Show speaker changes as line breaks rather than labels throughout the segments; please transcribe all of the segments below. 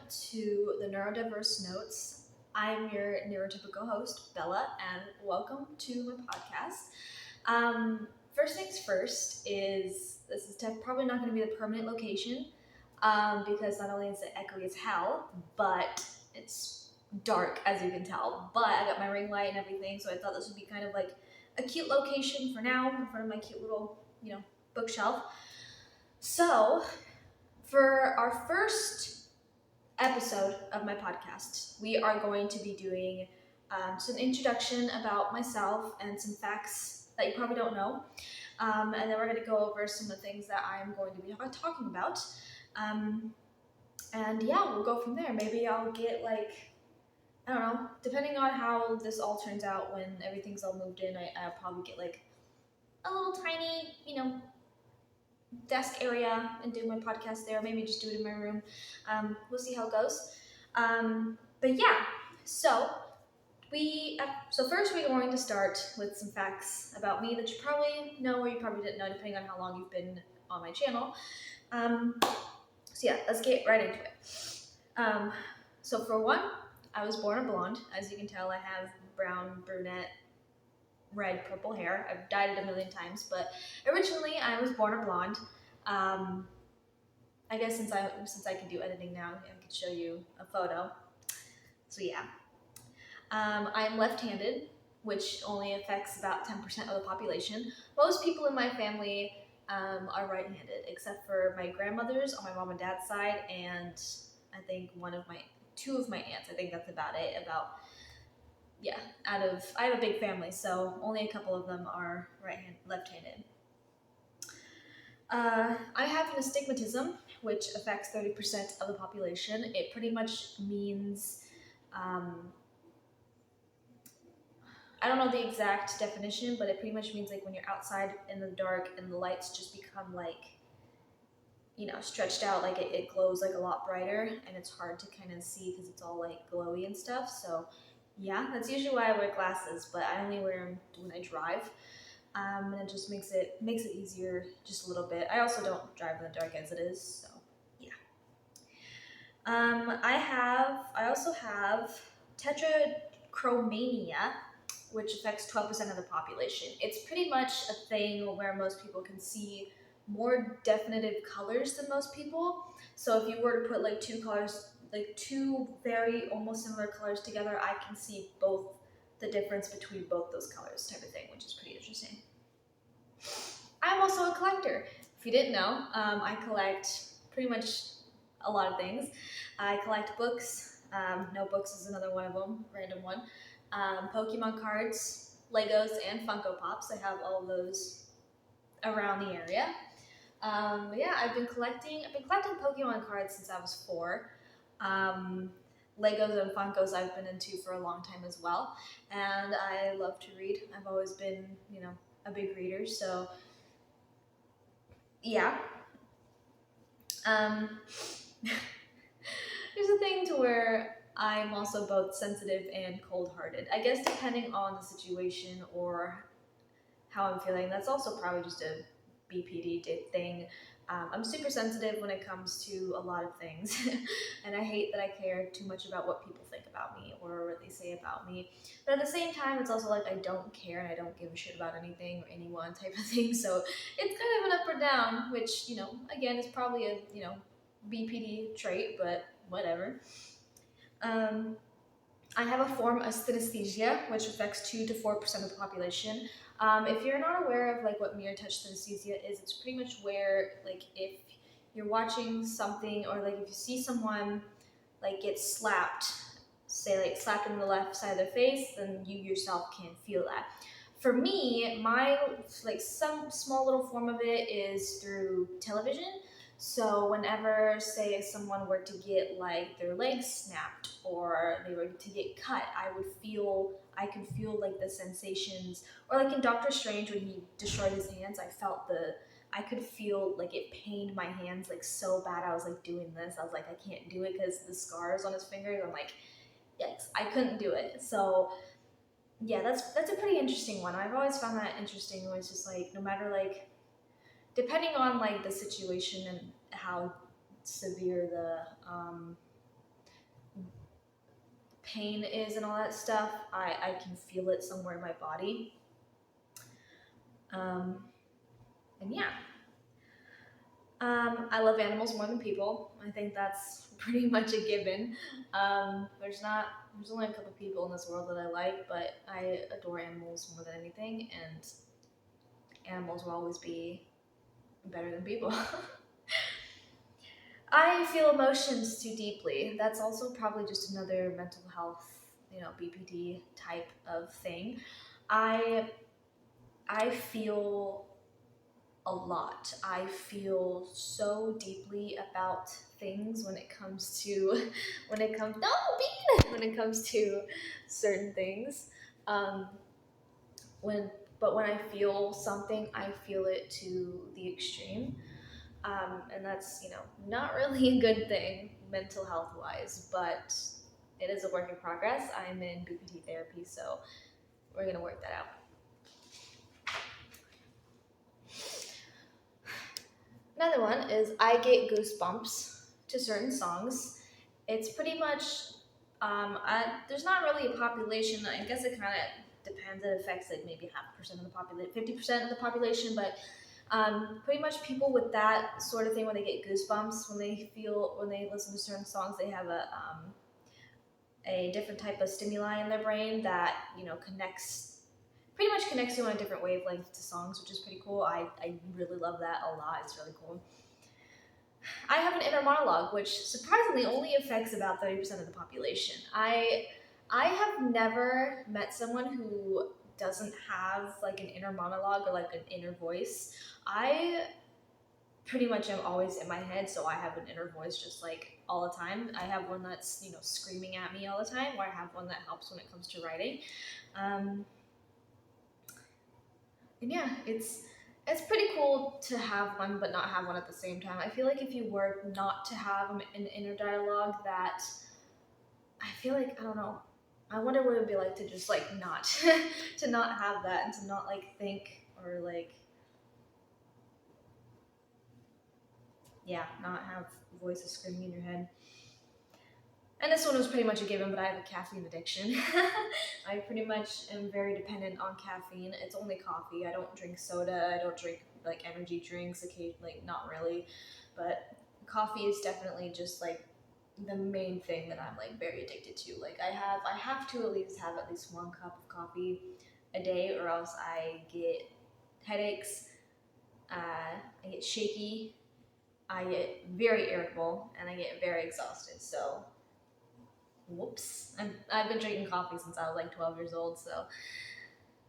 to the Neurodiverse Notes. I'm your neurotypical host, Bella, and welcome to my podcast. First things first is this is probably not going to be the permanent location because not only is it echoey as hell, but it's dark as you can tell. But I got my ring light and everything, so I thought this would be kind of like a cute location for now in front of my cute little, bookshelf. So, for our first episode of my podcast, we are going to be doing some introduction about myself and some facts that you probably don't know. And then we're going to go over some of the things that I'm going to be talking about. And yeah, we'll go from there. Maybe I'll get I don't know, depending on how this all turns out when everything's all moved in, I'll probably get a little tiny, desk area and do my podcast there. Maybe just do it in my room. We'll see how it goes. But yeah, so first we're going to start with some facts about me that you probably know or you probably didn't know, depending on how long you've been on my channel. So yeah, let's get right into it. So for one, I was born a blonde. As you can tell, I have brown, brunette, red, purple hair. I've dyed it a million times, but originally I was born a blonde. I guess since I can do editing now, I can show you a photo. So yeah, I'm left-handed, which only affects about 10% of the population. Most people in my family are right-handed, except for my grandmothers on my mom and dad's side, and I think two of my aunts. I think that's about it. I have a big family, so only a couple of them are left-handed. I have an astigmatism, which affects 30% of the population. It pretty much means, I don't know the exact definition, but it pretty much means when you're outside in the dark and the lights just become stretched out, it glows a lot brighter, and it's hard to kind of see because it's all glowy and stuff. So yeah, that's usually why I wear glasses, but I only wear them when I drive. And it just makes it easier just a little bit. I also don't drive in the dark as it is, so yeah. I also have tetrachromania, which affects 12% of the population. It's pretty much a thing where most people can see more definitive colors than most people. So if you were to put two colors, two very almost similar colors together, I can see both the difference between both those colors type of thing, which is pretty interesting. I'm also a collector. If you didn't know, I collect pretty much a lot of things. I collect books. Notebooks is another one of them, random one. Pokemon cards, Legos, and Funko Pops. I have all of those around the area. Yeah, I've been collecting Pokemon cards since I was 4. Legos and Funkos I've been into for a long time as well, and I love to read. I've always been, a big reader, so yeah. There's a thing to where I'm also both sensitive and cold-hearted. I guess depending on the situation or how I'm feeling. That's also probably just a BPD thing. I'm super sensitive when it comes to a lot of things, and I hate that I care too much about what people think about me or what they say about me. But at the same time, it's also I don't care and I don't give a shit about anything or anyone type of thing. So it's kind of an up or down, which, again, is probably a, BPD trait, but whatever. I have a form of synesthesia, which affects 2 to 4% of the population. If you're not aware of what mirror touch synesthesia is, it's pretty much where if you're watching something or if you see someone get slapped, say slapped in the left side of their face, then you yourself can't feel that. For me, my some small little form of it is through television. So whenever, say, someone were to get their legs snapped or they were to get cut, I could feel the sensations, or in Doctor Strange when he destroyed his hands, I could feel it pained my hands so bad. I was doing this. I was I can't do it because the scars on his fingers. I'm yikes, I couldn't do it. So yeah, that's a pretty interesting one. I've always found that interesting. Where it's just no matter depending on the situation and how severe the pain is and all that stuff. I can feel it somewhere in my body. And yeah. I love animals more than people. I think that's pretty much a given. There's only a couple people in this world that I like, but I adore animals more than anything, and animals will always be better than people. I feel emotions too deeply. That's also probably just another mental health, BPD type of thing. I feel a lot. I feel so deeply about things when it comes to when it comes to certain things. Um, when when I feel something, I feel it to the extreme. And that's not really a good thing mental health wise, but it is a work in progress. I'm in BPT therapy, so we're gonna work that out. Another one is I get goosebumps to certain songs. It's pretty much, there's not really a population. I guess it kind of depends. It affects like maybe 50% of the population, 50% of the population, but pretty much people with that sort of thing, when they get goosebumps, when they listen to certain songs, they have a different type of stimuli in their brain that pretty much connects you on a different wavelength to songs, which is pretty cool. I really love that a lot. It's really cool. I have an inner monologue, which surprisingly only affects about 30% of the population. I have never met someone who doesn't have like an inner monologue or like an inner voice. I pretty much am always in my head, so I have an inner voice just like all the time. I have one that's screaming at me all the time, or I have one that helps when it comes to writing. And yeah, it's pretty cool to have one but not have one at the same time. I feel like if you were not to have an inner dialogue, that I feel like, I don't know, I wonder what it would be like to just like not to not have that, and to not like think, or like not have voices screaming in your head. And this one was pretty much a given, but I have a caffeine addiction. I pretty much am very dependent on caffeine. It's only coffee. I don't drink soda. I don't drink like energy drinks. Occasionally, not really, but coffee is definitely just like the main thing that I'm like very addicted to. Like I have to have at least 1 cup of coffee a day, or else I get headaches. I get shaky. I get very irritable, and I get very exhausted. So whoops. I've been drinking coffee since I was like 12 years old, so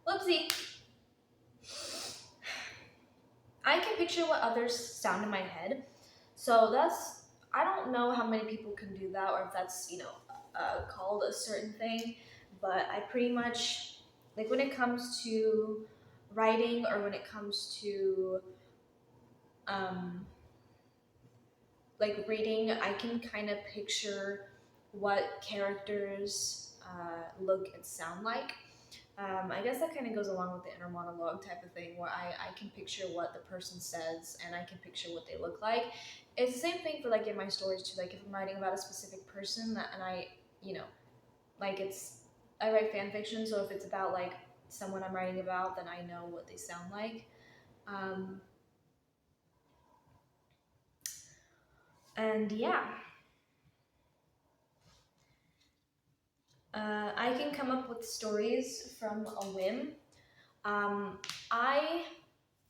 whoopsie. I can picture what others sound in my head. So I don't know how many people can do that, or if that's, called a certain thing, but I pretty much, like when it comes to writing, or when it comes to, like reading, I can kind of picture what characters look and sound like. I guess that kind of goes along with the inner monologue type of thing, where I can picture what the person says, and I can picture what they look like. It's the same thing for like in my stories too. Like if I'm writing about a specific person, and like I write fan fiction, so if it's about like someone I'm writing about, then I know what they sound like. And yeah. I can come up with stories from a whim. I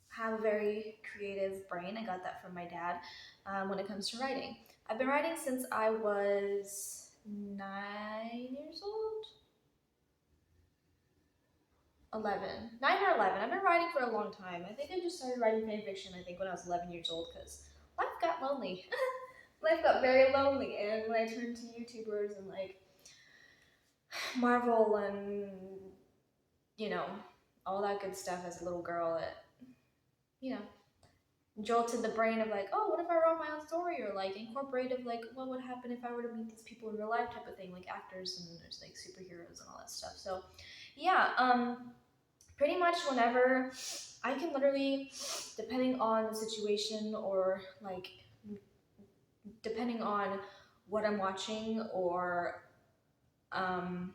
have a very creative brain. I got that from my dad when it comes to writing. I've been writing since I was 9 years old. 11. 9 or 11. I've been writing for a long time. I think I just started writing fan fiction, I think, when I was 11 years old, because life got lonely. Life got very lonely, and when I turned to YouTubers and like Marvel and all that good stuff as a little girl, it jolted the brain of like, oh, what if I wrote my own story, or like incorporated like what would happen if I were to meet these people in real life type of thing, like actors and there's like superheroes and all that stuff. So yeah, pretty much whenever I can literally, depending on the situation, or like depending on what I'm watching, or um,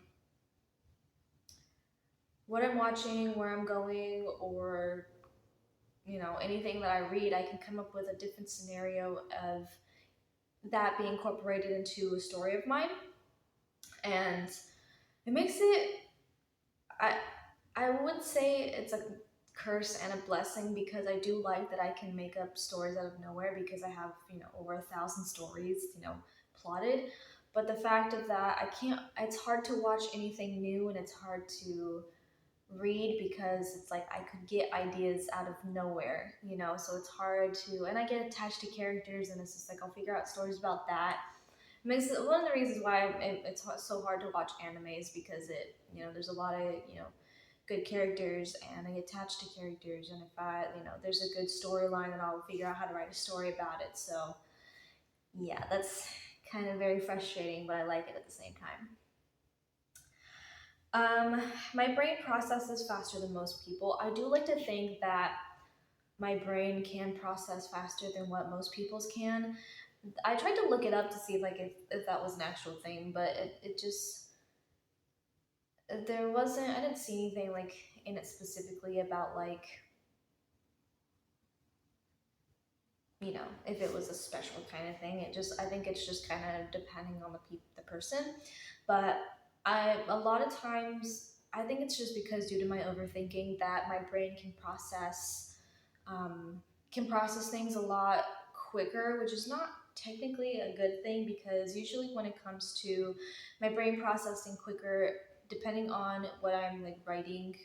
what I'm watching, where I'm going, or anything that I read, I can come up with a different scenario of that being incorporated into a story of mine, and it makes it. I I would say it's a curse and a blessing because I do like that I can make up stories out of nowhere because I have over 1,000 stories plotted. But the fact of that, I can't. It's hard to watch anything new, and it's hard to read because it's like I could get ideas out of nowhere, so it's hard to, and I get attached to characters, and it's just like I'll figure out stories about that. It makes it one of the reasons why it's so hard to watch animes because there's a lot of good characters, and I get attached to characters, and if there's a good storyline, then I'll figure out how to write a story about it. So yeah, that's kind of very frustrating, but I like it at the same time. My brain processes faster than most people. I do like to think that my brain can process faster than what most people's can. I tried to look it up to see like if that was an actual thing, but it just there wasn't. I didn't see anything like in it specifically about like if it was a special kind of thing. I think it's just kind of depending on the person, but a lot of times I think it's just because due to my overthinking that my brain um, can process things a lot quicker, which is not technically a good thing because usually when it comes to my brain processing quicker, depending on what I'm like writing,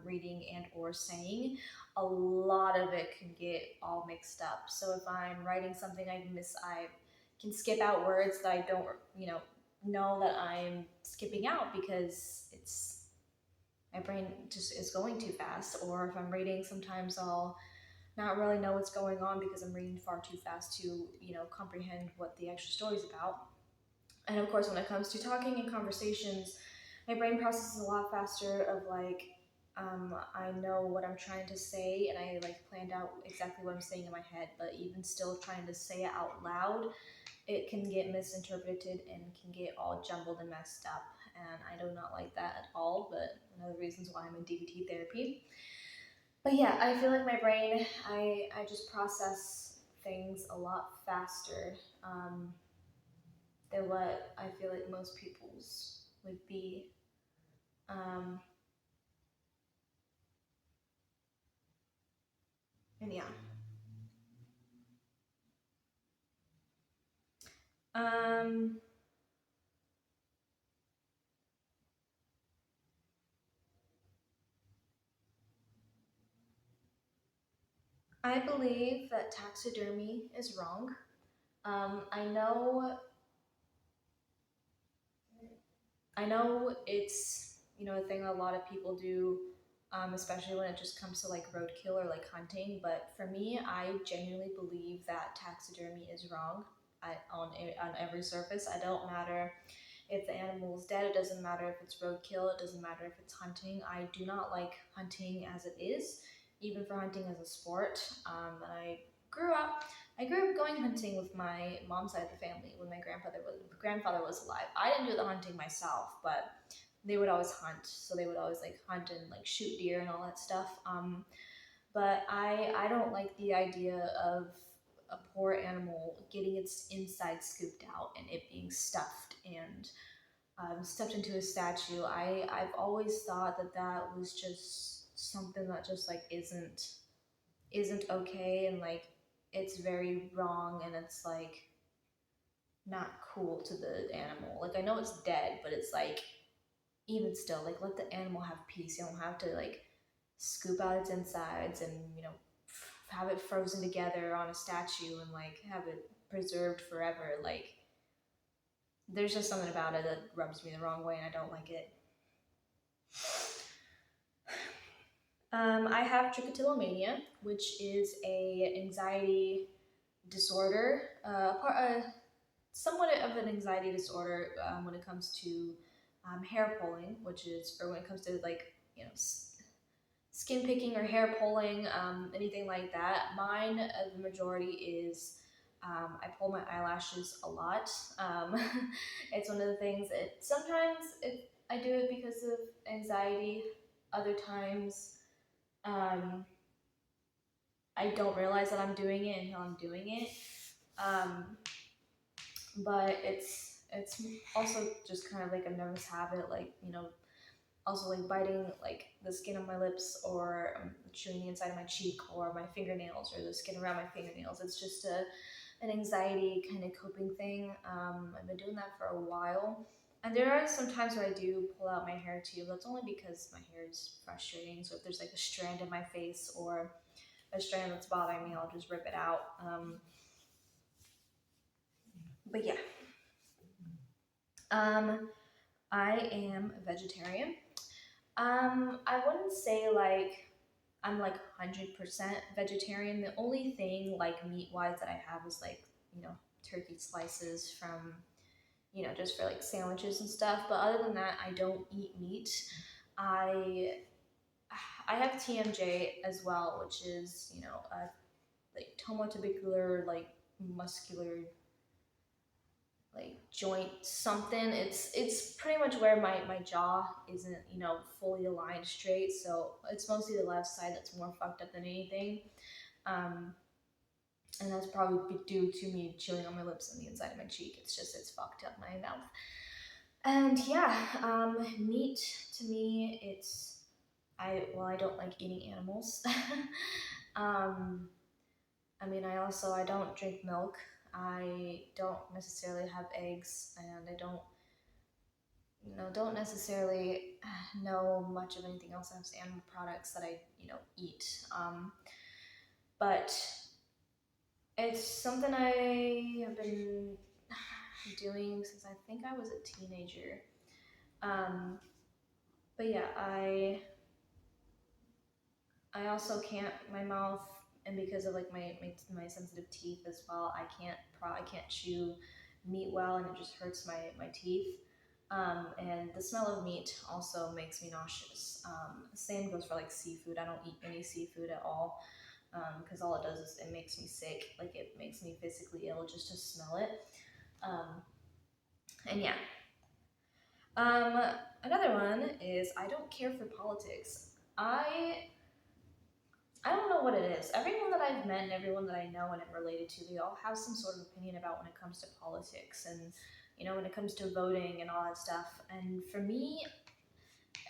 reading, and or saying, a lot of it can get all mixed up. So if I'm writing something I can skip out words that I don't, know that I'm skipping out because it's my brain just is going too fast. Or if I'm reading, sometimes I'll not really know what's going on because I'm reading far too fast to, comprehend what the extra story's about. And of course, when it comes to talking and conversations, my brain processes a lot faster of like, I know what I'm trying to say and I like planned out exactly what I'm saying in my head, but even still trying to say it out loud, it can get misinterpreted and can get all jumbled and messed up. And I do not like that at all, but one of the reasons why I'm in DBT therapy. But yeah, I feel like my brain, I just process things a lot faster than what I feel like most people's would be. Um, and yeah. Um, I believe that taxidermy is wrong. I know it's a thing a lot of people do, especially when it just comes to like roadkill or like hunting. But for me, I genuinely believe that taxidermy is wrong. On every surface, I don't matter if the animal is dead. It doesn't matter if it's roadkill. It doesn't matter if it's hunting. I do not like hunting as it is, even for hunting as a sport. Grew up I grew up going hunting with my mom's side of the family when my grandfather was alive. I didn't do the hunting myself, but they would always hunt. So they would always like hunt and like shoot deer and all that stuff. But I don't like the idea of a poor animal getting its inside scooped out and it being stuffed and stuffed into a statue. I've always thought that that was just something that just like isn't okay, and like it's very wrong, and it's like not cool to the animal. Like I know it's dead, but it's like even still, like let the animal have peace. You don't have to like scoop out its insides and have it frozen together on a statue and like have it preserved forever. Like there's just something about it that rubs me the wrong way, and I don't like it. I have trichotillomania, which is a anxiety disorder, somewhat of an anxiety disorder when it comes to hair pulling, which is, or when it comes to like skin picking or hair pulling, anything like that. Mine, the majority is I pull my eyelashes a lot. Um, it's one of the things. Sometimes I do it because of anxiety. Other times, um, I don't realize that I'm doing it until I'm doing it. Um, but it's also just kind of like a nervous habit, like also like biting like the skin on my lips, or chewing the inside of my cheek, or my fingernails, or the skin around my fingernails. It's just an anxiety kind of coping thing. I've been doing that for a while. And there are some times where I do pull out my hair too. That's only because my hair is frustrating. So if there's like a strand in my face or a strand that's bothering me, I'll just rip it out. But yeah, I am a vegetarian. I wouldn't say like I'm like 100% vegetarian. The only thing like meat wise that I have is like, turkey slices from, just for like sandwiches and stuff. But other than that, I don't eat meat. I I have TMJ as well, which is, a like tomotobicular, like muscular, like joint something. It's pretty much where my jaw isn't, fully aligned straight. So it's mostly the left side that's more fucked up than anything. Um, and that's probably due to me chewing on my lips and the inside of my cheek. It's fucked up my mouth. And yeah, meat to me, I don't like eating animals. um, I mean, I don't drink milk. I don't necessarily have eggs, and I don't necessarily know much of anything else as animal products that I, eat. But it's something I have been doing since I think I was a teenager. Um, but yeah, I also can't, my mouth, and because of like my sensitive teeth as well, I can't chew meat well, and it just hurts my teeth. And the smell of meat also makes me nauseous. Same goes for like seafood. I don't eat any seafood at all, because all it does is it makes me sick. Like it makes me physically ill just to smell it. Um, and yeah. Um, Another one is I don't care for politics. I don't know what it is. Everyone that I've met and everyone that I know and am related to, they all have some sort of opinion about when it comes to politics and, when it comes to voting and all that stuff. And for me,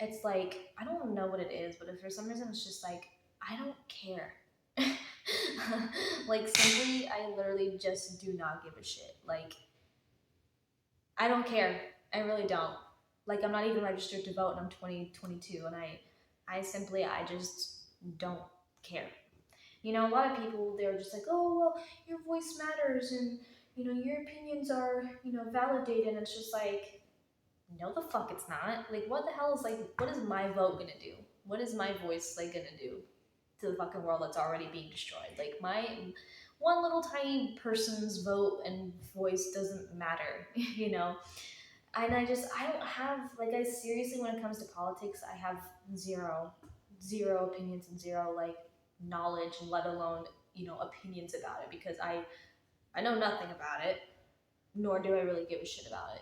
it's like, I don't know what it is, but if for some reason it's just like, I don't care. Like, simply, I literally just do not give a shit. Like, I don't care. I really don't. Like, I'm not even registered to vote and I'm 22, and I just don't care. A lot of people, they're just like, oh, well, your voice matters, and, your opinions are, validated. And it's just like, no, the fuck it's not. Like, what the hell is, like, what is my vote gonna do? What is my voice, like, gonna do to the fucking world that's already being destroyed? Like, my one little tiny person's vote and voice doesn't matter, And I don't have, like, I seriously, when it comes to politics, I have zero opinions and zero, like, knowledge, let alone, opinions about it, because I know nothing about it, nor do I really give a shit about it,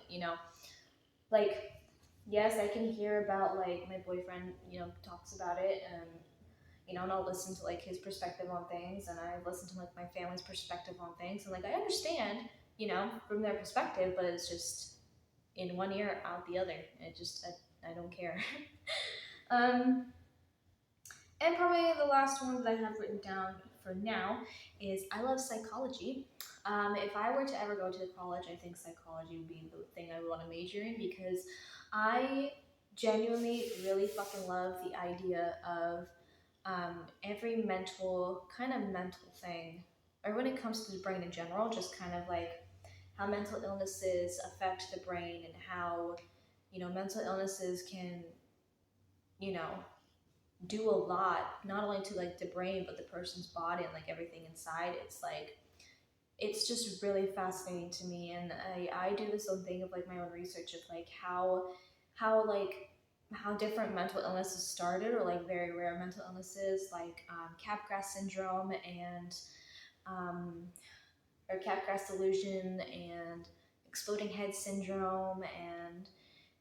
Like, yes, I can hear about, like, my boyfriend, talks about it, and, and I'll listen to, like, his perspective on things, and I listen to, like, my family's perspective on things, and, like, I understand, from their perspective, but it's just in one ear, out the other. I don't care. um, and probably the last one that I have written down for now is I love psychology. If I were to ever go to college, I think psychology would be the thing I would want to major in, because I genuinely really fucking love the idea of every mental thing, or when it comes to the brain in general, just kind of like how mental illnesses affect the brain, and how, mental illnesses can, you know, do a lot, not only to like the brain, but the person's body and like everything inside. It's just really fascinating to me. And I do this own thing of like my own research of like how different mental illnesses started, or like very rare mental illnesses like Capgras syndrome and um, or Capgras delusion and exploding head syndrome, and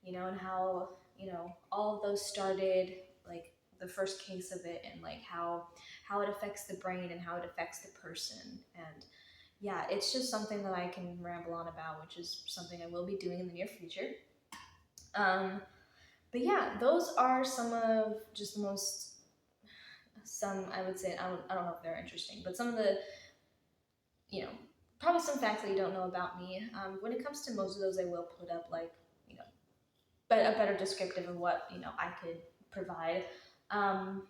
and how all of those started, like the first case of it, and like how it affects the brain and how it affects the person. And yeah, it's just something that I can ramble on about, which is something I will be doing in the near future. um, but yeah, those are some of just the most, some, I would say, I don't know if they're interesting, but some of the, you know, probably some facts that you don't know about me. When it comes to most of those, I will put up like, you know, but a better descriptive of what, I could provide. Um,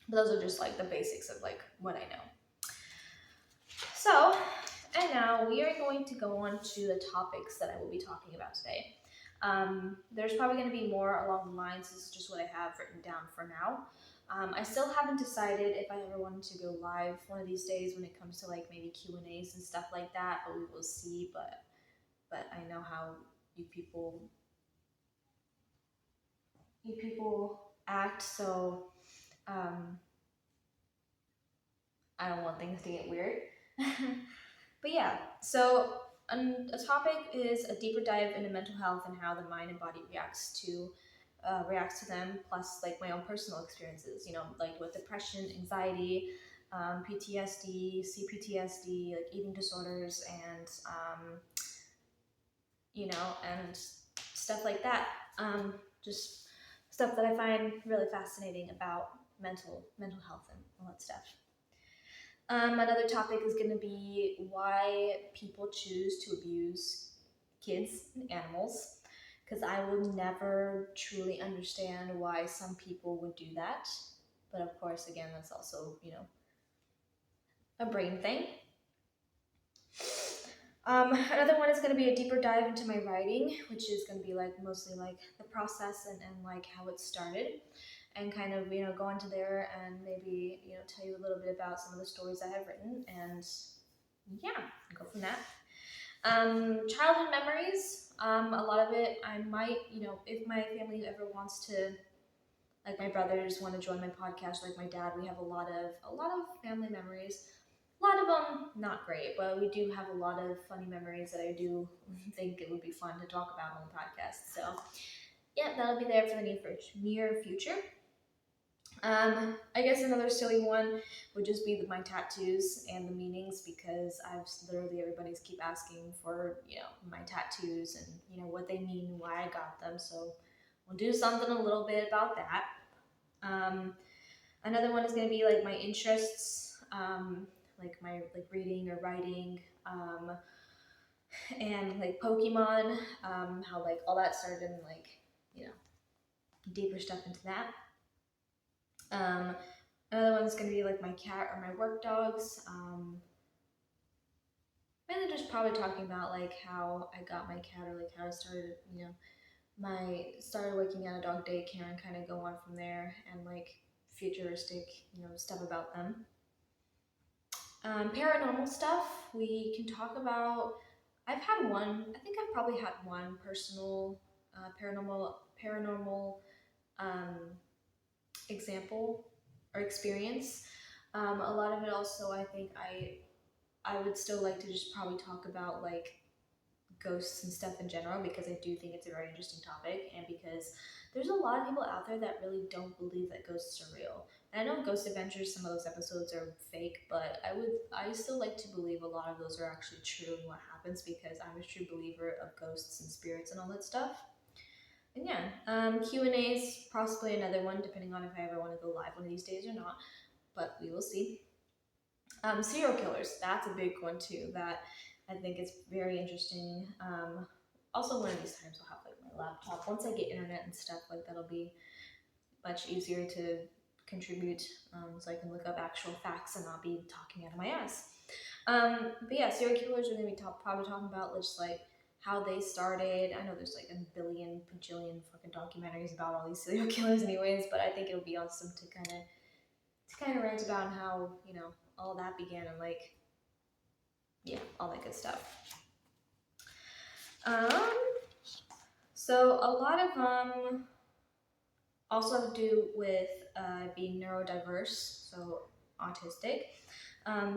but those are just like the basics of like what I know. So, and now we are going to go on to the topics that I will be talking about today. There's probably going to be more along the lines. This is just what I have written down for now. I still haven't decided if I ever wanted to go live one of these days when it comes to like maybe Q&As and stuff like that, but we will see. But I know how you people act, so I don't want things to get weird. But yeah, so a topic is a deeper dive into mental health and how the mind and body reacts to them, plus like my own personal experiences, like with depression, anxiety, PTSD, CPTSD, like eating disorders, and and stuff like that. Just stuff that I find really fascinating about mental health and all that stuff. Another topic is going to be why people choose to abuse kids and animals, because I will never truly understand why some people would do that. But of course, again, that's also, a brain thing. Another one is going to be a deeper dive into my writing, which is going to be like mostly like the process and like how it started, and kind of go into there and maybe tell you a little bit about some of the stories I have written, and yeah, go from that. Childhood memories, a lot of it I might, if my family ever wants to, like my brothers want to join my podcast, like my dad, we have a lot of family memories. A lot of them not great, but we do have a lot of funny memories that I do think it would be fun to talk about on the podcast. So yeah, that'll be there for the near future. I guess another silly one would just be my tattoos and the meanings, because I've literally, everybody's keep asking for, my tattoos and, what they mean, why I got them. So we'll do something a little bit about that. Another one is going to be like my interests, like my like reading or writing, and like Pokemon, how like all that started, and like, deeper stuff into that. Another one's going to be like my cat or my work dogs. Mainly just probably talking about like how I got my cat, or like how I started, started working at a dog daycare, and kind of go on from there, and like futuristic, stuff about them. Paranormal stuff, we can talk about. I think I've probably had one personal paranormal um, example or experience. A lot of it also, I think I would still like to just probably talk about like ghosts and stuff in general, because I do think it's a very interesting topic, and because there's a lot of people out there that really don't believe that ghosts are real. And I know Ghost Adventures, some of those episodes are fake, but I still like to believe a lot of those are actually true and what happens, because I'm a true believer of ghosts and spirits and all that stuff. And yeah, Q&As, possibly another one, depending on if I ever want to go live one of these days or not, but we will see. Serial killers, that's a big one too, that I think is very interesting. Also, one of these times I'll have like my laptop. Once I get internet and stuff, like that'll be much easier to contribute, so I can look up actual facts and not be talking out of my ass. But yeah, serial killers are going to be probably talking about just like how they started. I know there's like a billion, bajillion fucking documentaries about all these serial killers anyways, but I think it'll be awesome to kind of rant about how, all that began, and like, yeah, all that good stuff. So a lot of them also have to do with being neurodiverse, so autistic.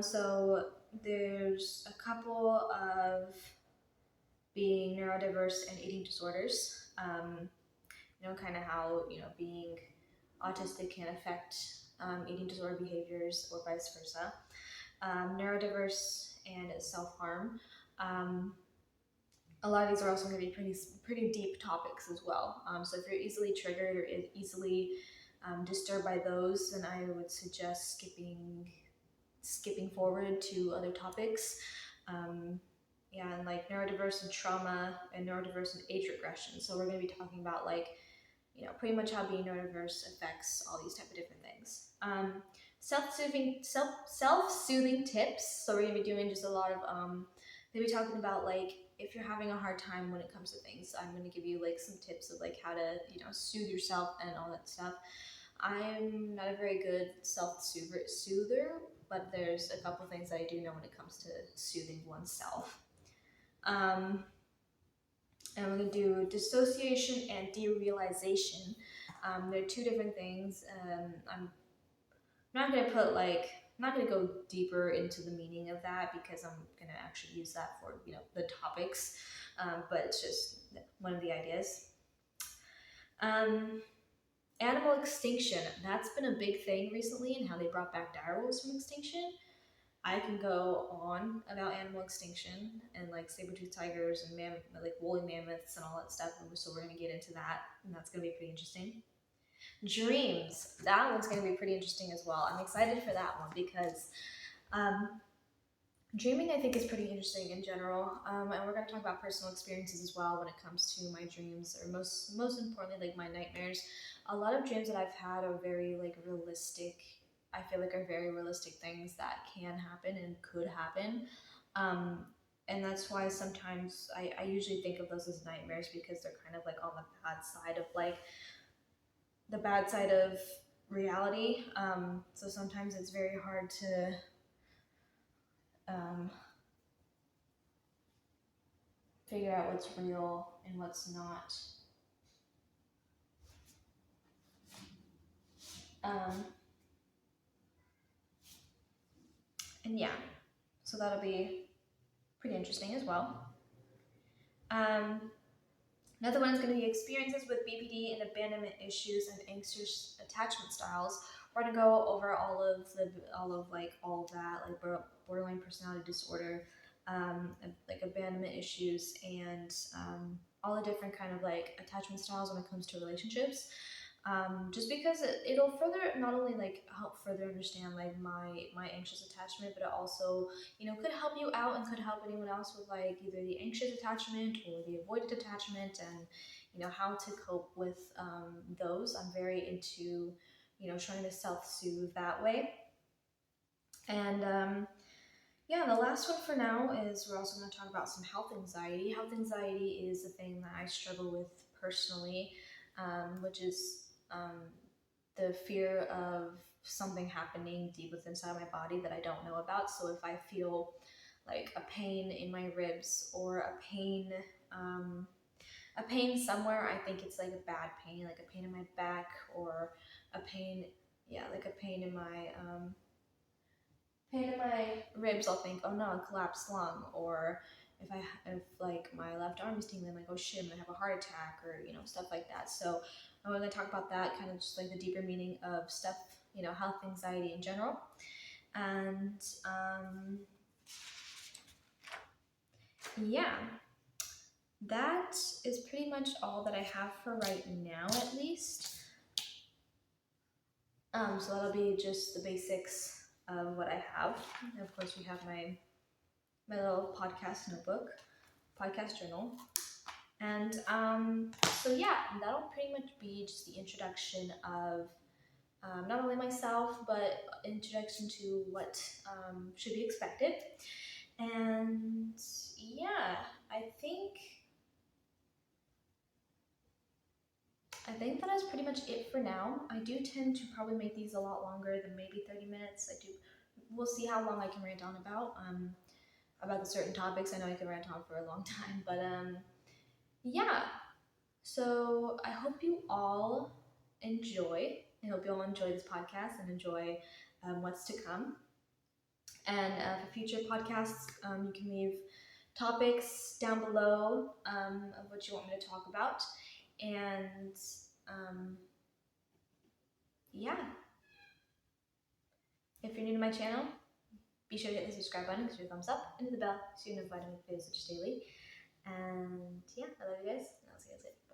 So there's a couple of being neurodiverse and eating disorders. Kind of how, being autistic can affect eating disorder behaviors or vice versa. Neurodiverse and self-harm. A lot of these are also going to be pretty deep topics as well. So if you're easily triggered or easily disturbed by those, then I would suggest skipping forward to other topics. And like neurodiverse and trauma and neurodiverse and age regression. So we're going to be talking about like, pretty much how being neurodiverse affects all these type of different things. Self-soothing tips. So we're going to be doing just a lot of, maybe talking about like, if you're having a hard time when it comes to things, I'm going to give you like some tips of like how to, soothe yourself and all that stuff. I'm not a very good self-soother, but there's a couple things that I do know when it comes to soothing oneself. And we're going to do dissociation and derealization. They're two different things. I'm not going to go deeper into the meaning of that because I'm going to actually use that for, the topics. But it's just one of the ideas. Animal extinction. That's been a big thing recently, and how they brought back dire wolves from extinction. I can go on about animal extinction and like saber-toothed tigers and like woolly mammoths and all that stuff. So we're going to get into that, and that's going to be pretty interesting. Dreams. That one's going to be pretty interesting as well. I'm excited for that one because dreaming, I think, is pretty interesting in general. And we're going to talk about personal experiences as well when it comes to my dreams, or most importantly, like my nightmares. A lot of dreams that I've had are very like realistic. I feel like are very realistic things that can happen and could happen. And that's why sometimes I usually think of those as nightmares, because they're kind of like on the bad side of reality. So sometimes it's very hard to figure out what's real and what's not. And yeah, so that'll be pretty interesting as well. Another one is going to be experiences with BPD and abandonment issues and anxious attachment styles. We're going to go over all of that, like borderline personality disorder, like abandonment issues, and all the different kind of like attachment styles when it comes to relationships. Just because it'll further not only like help further understand like my anxious attachment, but it also could help you out and could help anyone else with like either the anxious attachment or the avoidant attachment, and how to cope with those. I'm very into trying to self-soothe that way. And the last one for now is we're also going to talk about some health anxiety. Health anxiety is a thing that I struggle with personally, which is the fear of something happening deep within inside my body that I don't know about. So if I feel like a pain in my ribs or a pain somewhere, I think it's like a bad pain, like a pain in my back, or a pain, like a pain in my ribs, I'll think, oh no, a collapsed lung. Or if like my left arm is tingling, I'm like, oh shit, I'm gonna have a heart attack, or stuff like that. So I'm going to talk about that, kind of just like the deeper meaning of stuff, health anxiety in general. And that is pretty much all that I have for right now, at least. So that'll be just the basics of what I have. And of course, we have my little podcast notebook, podcast journal. And so that'll pretty much be just the introduction of not only myself, but introduction to what should be expected. And I think that is pretty much it for now. I do tend to probably make these a lot longer than maybe 30 minutes. We'll see how long I can rant on about the certain topics. I know I can rant on for a long time, but so I hope you all enjoy. I hope you all enjoy this podcast and enjoy what's to come. And for future podcasts, you can leave topics down below of what you want me to talk about. And yeah, if you're new to my channel, be sure to hit the subscribe button, give it a thumbs up, and hit the bell so you're notified when I make videos such daily. And yeah, I love you guys, and I'll see you guys later.